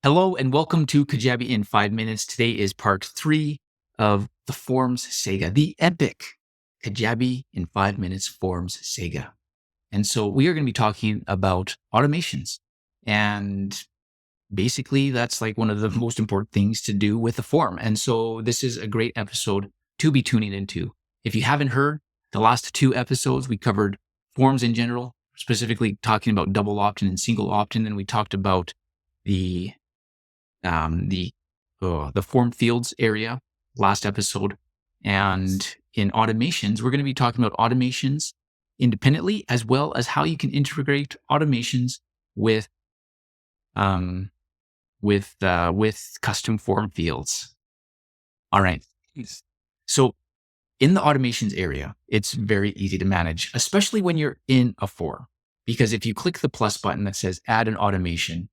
Hello and welcome to Kajabi in 5 minutes. Today is part 3 of the Forms Saga, the epic Kajabi in 5 minutes Forms Saga. And so we are going to be talking about automations. And basically, that's like one of the most important things to do with a form. And so this is a great episode to be tuning into. If you haven't heard the last 2 episodes, we covered forms in general, specifically talking about double opt-in and single opt-in. Then we talked about the the form fields area last episode. And in automations, we're going to be talking about automations independently, as well as how you can integrate automations with custom form fields. All right. So in the automations area, it's very easy to manage, especially when you're in a form, because if you click the plus button that says add an automation,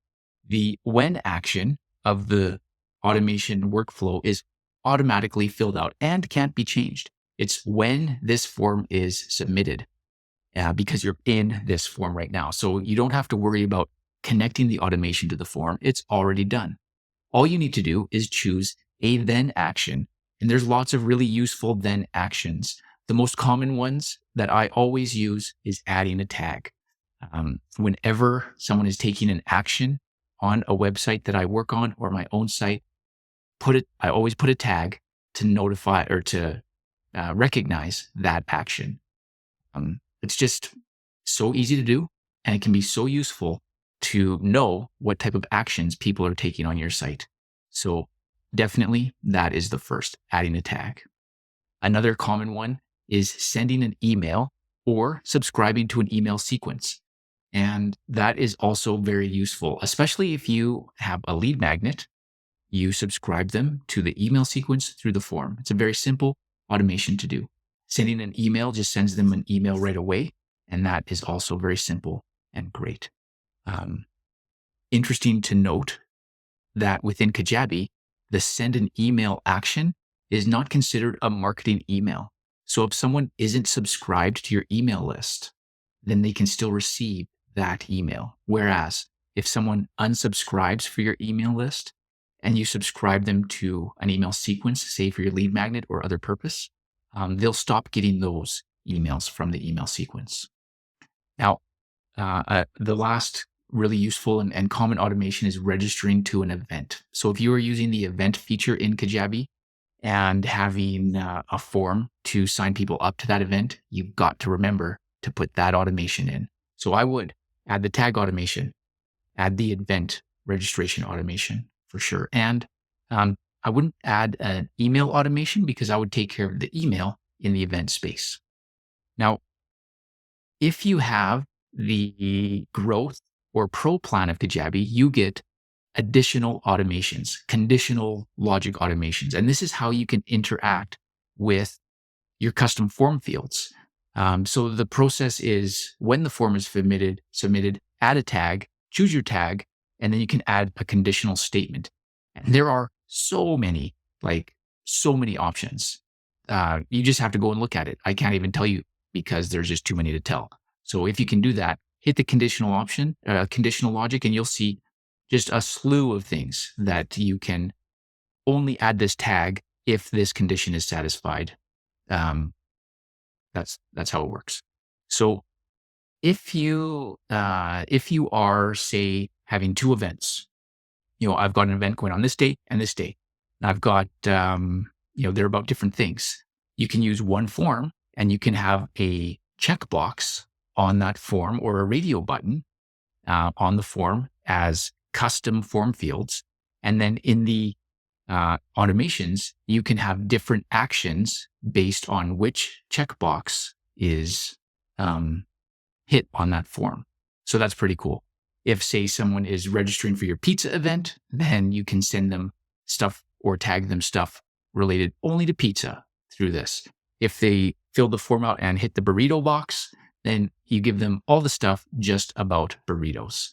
the when action of the automation workflow is automatically filled out and can't be changed. It's when this form is submitted because you're in this form right now. So you don't have to worry about connecting the automation to the form. It's already done. All you need to do is choose a then action. And there's lots of really useful then actions. The most common ones that I always use is adding a tag. Whenever someone is taking an action on a website that I work on or my own site, I always put a tag to notify or to recognize that action. It's just so easy to do, and it can be so useful to know what type of actions people are taking on your site. So definitely that is the first, adding a tag. Another common one is sending an email or subscribing to an email sequence. And that is also very useful, especially if you have a lead magnet, you subscribe them to the email sequence through the form. It's a very simple automation to do. Sending an email just sends them an email right away. And that is also very simple and great. Interesting to note that within Kajabi, the send an email action is not considered a marketing email. So if someone isn't subscribed to your email list, then they can still receive that email. Whereas if someone unsubscribes for your email list and you subscribe them to an email sequence, say for your lead magnet or other purpose, they'll stop getting those emails from the email sequence. Now, the last really useful and common automation is registering to an event. So if you are using the event feature in Kajabi and having a form to sign people up to that event, you've got to remember to put that automation in. So I would add the tag automation, add the event registration automation for sure. And I wouldn't add an email automation because I would take care of the email in the event space. Now, if you have the growth or pro plan of Kajabi, you get additional automations, conditional logic automations. And this is how you can interact with your custom form fields. So the process is when the form is submitted, add a tag, choose your tag, and then you can add a conditional statement. And there are so many options. You just have to go and look at it. I can't even tell you because there's just too many to tell. So if you can do that, hit the conditional logic, and you'll see just a slew of things that you can only add this tag if this condition is satisfied. That's how it works. So if you are, say, having 2 events, I've got an event going on this day and this day. And I've got, they're about different things. You can use one form and you can have a checkbox on that form or a radio button on the form as custom form fields. And then in the automations, you can have different actions based on which checkbox is hit on that form. So that's pretty cool. If, say, someone is registering for your pizza event, then you can send them stuff or tag them stuff related only to pizza through this. If they fill the form out and hit the burrito box, then you give them all the stuff just about burritos,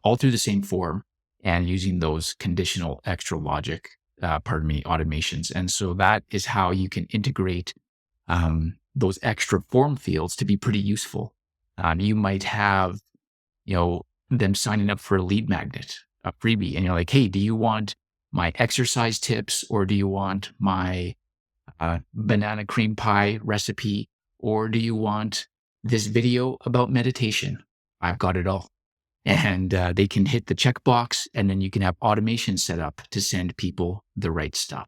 all through the same form and using those conditional extra logic, automations. And so that is how you can integrate those extra form fields to be pretty useful. You might have, them signing up for a lead magnet a freebie and you're like, hey, do you want my exercise tips or do you want my banana cream pie recipe or do you want this video about meditation? I've got it all. And they can hit the checkbox and then you can have automation set up to send people the right stuff.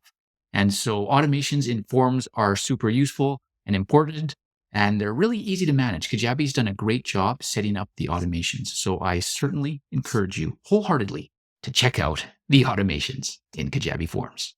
And so automations in forms are super useful and important, and they're really easy to manage. Kajabi's done a great job setting up the automations. So I certainly encourage you wholeheartedly to check out the automations in Kajabi Forms.